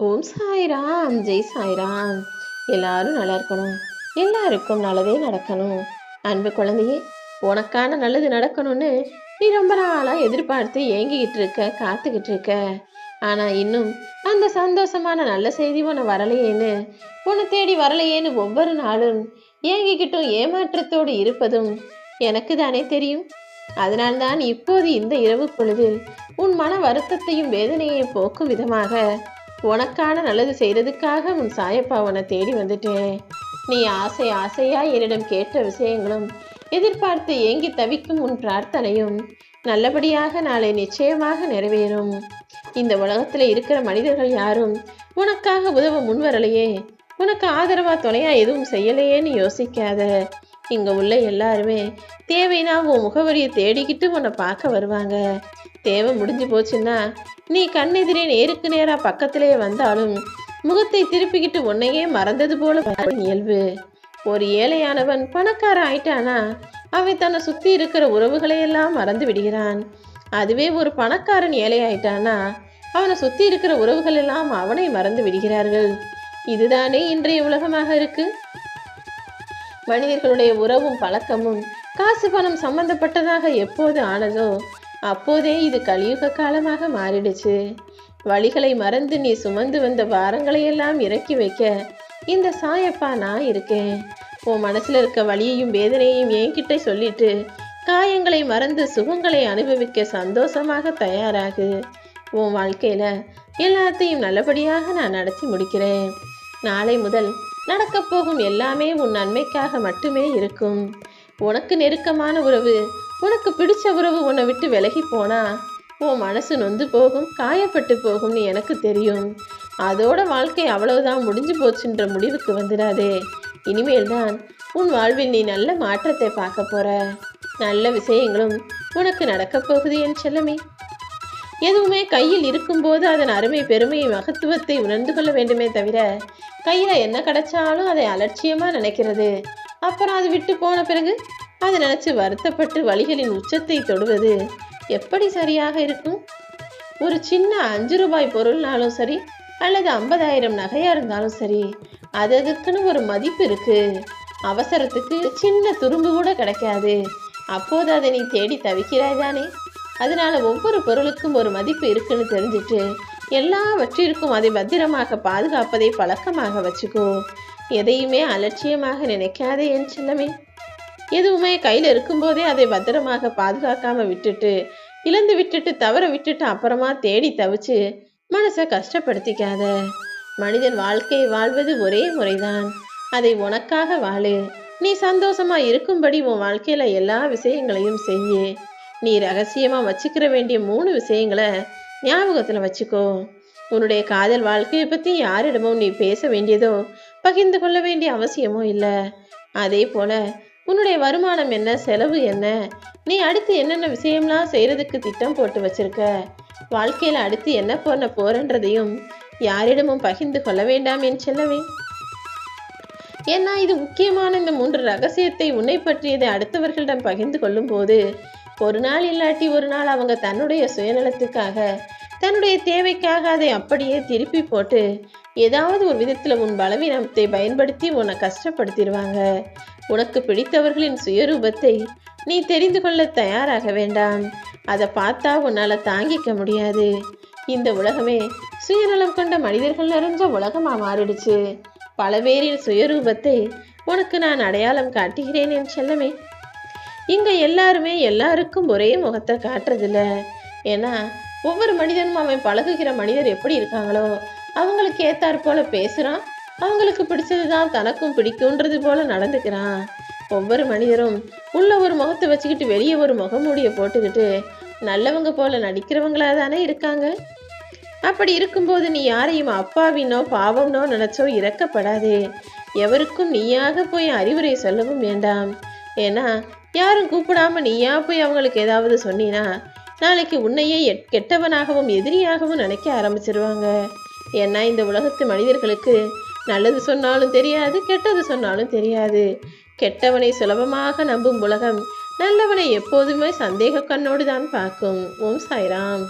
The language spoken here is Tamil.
ஓம் சாய்ராம், ஜெய் சாய்ராம். எல்லாரும் நல்லா இருக்கணும், எல்லாருக்கும் நல்லதே நடக்கணும். அன்பு குழந்தையே, உனக்கான நல்லது நடக்கணும்னு நீ ரொம்ப நாளா எதிர்பார்த்து ஏங்கிக்கிட்டு இருக்க, காத்துக்கிட்டு இருக்க. ஆனா இன்னும் அந்த சந்தோஷமான நல்ல செய்தி உன வரலையேன்னு, உன்னை தேடி வரலையேன்னு ஒவ்வொரு நாளும் ஏங்கிக்கிட்டும் ஏமாற்றத்தோடு இருப்பதும் எனக்கு தானே தெரியும். அதனால்தான் இப்போது இந்த இரவு பொழுதில் உன் மன வருத்தத்தையும் வேதனையை போக்கும் விதமாக உனக்கான நல்லது செய்யறதுக்காக உன் சாயப்பா உன்னை தேடி வந்துட்டேன். நீ ஆசை ஆசையா என்னிடம் கேட்ட விஷயங்களும் எதிர்பார்த்து ஏங்கி தவிக்கும் உன் பிரார்த்தனையும் நல்லபடியாக நாளை நிச்சயமாக நிறைவேறும். இந்த உலகத்துல இருக்கிற மனிதர்கள் யாரும் உனக்காக உதவ முன்வரலையே, உனக்கு ஆதரவா துணையா எதுவும் செய்யலையேன்னு யோசிக்காத. இங்க உள்ள எல்லாருமே தேவைன்னா உன் முகவரியை தேடிக்கிட்டு உன்னை பார்க்க வருவாங்க. தேவை முடிஞ்சு போச்சுன்னா நீ கண்ணெதிரே நேருக்கு நேரா பக்கத்திலே வந்தாலும் முகத்தை திருப்பிக்கிட்டு உன்னையே மறந்தது போல இயல்பு. ஒரு ஏழையானவன் பணக்கார ஆயிட்டானா அவன் தன்னை சுத்தி இருக்கிற உறவுகளை எல்லாம் மறந்து விடுகிறான். அதுவே ஒரு பணக்காரன் ஏழை ஆயிட்டானா அவனை சுத்தி இருக்கிற உறவுகள் எல்லாம் அவனை மறந்து விடுகிறார்கள். இதுதானே இன்றைய உலகமாக இருக்கு. மனிதர்களுடைய உறவும் பழக்கமும் காசு பணம் சம்பந்தப்பட்டதாக எப்போது ஆனதோ அப்போதே இது கலியுக காலமாக மாறிடுச்சு. வழிகளை மறந்து நீ சுமந்து வந்த பாரங்களை எல்லாம் இறக்கி வைக்க இந்த சாயப்பா நான் இருக்கேன். உன் மனசுல இருக்க வலியையும் வேதனையையும் என்கிட்ட சொல்லிட்டு காயங்களை மறந்து சுகங்களை அனுபவிக்க சந்தோஷமாக தயாராகு. உன் வாழ்க்கையில எல்லாத்தையும் நல்லபடியாக நான் நடத்தி முடிக்கிறேன். நாளை முதல் நடக்கப் போகும் எல்லாமே உன் நன்மைக்காக மட்டுமே இருக்கும். உனக்கு நெருக்கமான உறவு, உனக்கு பிடிச்ச உறவு உன்னை விட்டு விலகி போனா உன் மனசு நொந்து போகும், காயப்பட்டு போகும்னு எனக்கு தெரியும். அதோட வாழ்க்கை அவ்வளவுதான் முடிஞ்சு போச்சுன்ற முடிவுக்கு வந்துடாதே. இனிமேல் தான் உன் வாழ்வில் நீ நல்ல மாற்றத்தை பார்க்க போற. நல்ல விஷயங்களும் உனக்கு நடக்க போகுது என் செல்லமே. எதுவுமே கையில் இருக்கும்போது அதன் அருமை பெருமையை மகத்துவத்தை உணர்ந்து கொள்ள வேண்டுமே தவிர கையில என்ன கிடைச்சாலும் அதை அலட்சியமா நினைக்கிறது, அப்புறம் அது விட்டு போன பிறகு அதை நினைச்சு வருத்தப்பட்டு வலிகளின் உச்சத்தை தொடுவது எப்படி சரியாக இருக்கும்? ஒரு சின்ன 5 ரூபாய் பொருள்னாலும் சரி அல்லது 50,000 நகையா இருந்தாலும் சரி அதற்குன்னு ஒரு மதிப்பு இருக்கு. அவசரத்துக்கு சின்ன துரும்பு கூட கிடைக்காது. அப்போது அதை நீ தேடி தவிக்கிறாய் தானே. அதனால ஒவ்வொரு பொருளுக்கும் ஒரு மதிப்பு இருக்குன்னு தெரிஞ்சுட்டு எல்லாவற்றிற்கும் அதை பத்திரமாக பாதுகாப்பதை பழக்கமாக வச்சுக்கோ. எதையுமே அலட்சியமாக நினைக்காதே என் செல்லமே. எதுவுமே கையில் இருக்கும்போதே அதை பத்திரமாக பாதுகாக்காம விட்டுட்டு இழந்து விட்டுட்டு தவற விட்டுட்டு அப்புறமா தேடி தவிச்சு மனசை கஷ்டப்படுத்திக்காத. மனிதன் வாழ்க்கையை வாழ்வது ஒரே முறைதான். அதை உனக்காக வாழு. நீ சந்தோஷமா இருக்கும்படி உன் வாழ்க்கையில எல்லா விஷயங்களையும் செய்யு. நீ ரகசியமா வச்சுக்கிற வேண்டிய 3 விஷயங்களை ஞாபகத்துல வச்சுக்கோ. உன்னுடைய காதல் வாழ்க்கையை பத்தி யாரிடமும் நீ பேச வேண்டியதோ பகிர்ந்து கொள்ள வேண்டிய அவசியமோ இல்லை. அதே போல உன்னுடைய வருமானம் என்ன, செலவு என்ன, நீ அடுத்து என்னென்ன விஷயம்லாம் செய்யறதுக்கு திட்டம் போட்டு வச்சிருக்க, வாழ்க்கையில அடுத்து என்ன பண்ண போறன்றதையும் யாரிடமும் பகிர்ந்து கொள்ள வேண்டாம் என் செல்லவே. ஏன்னா இது முக்கியமான இந்த 3 ரகசியத்தை உன்னை பற்றியதை அடுத்தவர்களிடம் பகிர்ந்து கொள்ளும் போது ஒரு நாள் இல்லாட்டி ஒரு நாள் அவங்க தன்னுடைய சுயநலத்துக்காக தன்னுடைய தேவைக்காக அதை அப்படியே திருப்பி போட்டு ஏதாவது ஒரு விதத்துல உன் பலவீனத்தை பயன்படுத்தி உன்னை கஷ்டப்படுத்திடுவாங்க. உனக்கு பிடித்தவர்களின் சுயரூபத்தை நீ தெரிந்து கொள்ள தயாராக வேண்டாம். அதை பார்த்தா உன்னால தாங்கிக்க முடியாது. இந்த உலகமே சுயநலம் கொண்ட மனிதர்கள் நிறைஞ்ச உலகமா மாறிடுச்சு. பல பேரின் சுயரூபத்தை உனக்கு நான் அடையாளம் காட்டுகிறேன் என் செல்லமே. இங்க எல்லாருமே எல்லாருக்கும் ஒரே முகத்தை காட்டுறதில்ல. ஏன்னா ஒவ்வொரு மனிதனும் அவன் பழகுகிற மனிதர் எப்படி இருக்காங்களோ அவங்களுக்கு ஏத்தாற் போல பேசுறான், அவங்களுக்கு பிடிச்சதுதான் தனக்கும் பிடிக்கும்ன்றது போல நடந்துக்கிறான். ஒவ்வொரு மனிதரும் உள்ள ஒரு முகத்தை வச்சுக்கிட்டு வெளியே ஒரு முகமூடிய போட்டுக்கிட்டு நல்லவங்க போல நடிக்கிறவங்களா தானே இருக்காங்க. அப்படி இருக்கும்போது நீ யாரையும் அப்பாவினோ பாவம்னோ நினைச்சோ இறக்கப்படாதே. எவருக்கும் நீயாக போய் அறிவுரை சொல்லவும் வேண்டாம். ஏன்னா யாரும் கூப்பிடாம நீயா போய் அவங்களுக்கு ஏதாவது சொன்னீனா நாளைக்கு உன்னையே கெட்டவனாகவும் எதிரியாகவும் நினைக்க ஆரம்பிச்சிருவாங்க. ஏன்னா இந்த உலகத்து மனிதர்களுக்கு நல்லது சொன்னாலும் தெரியாது, கெட்டது சொன்னாலும் தெரியாது. கெட்டவனை சுலபமாக நம்பும் உலகம் நல்லவனை எப்போதுமே சந்தேக கண்ணோடு தான் பார்க்கும். ஓம் சாய்ராம்.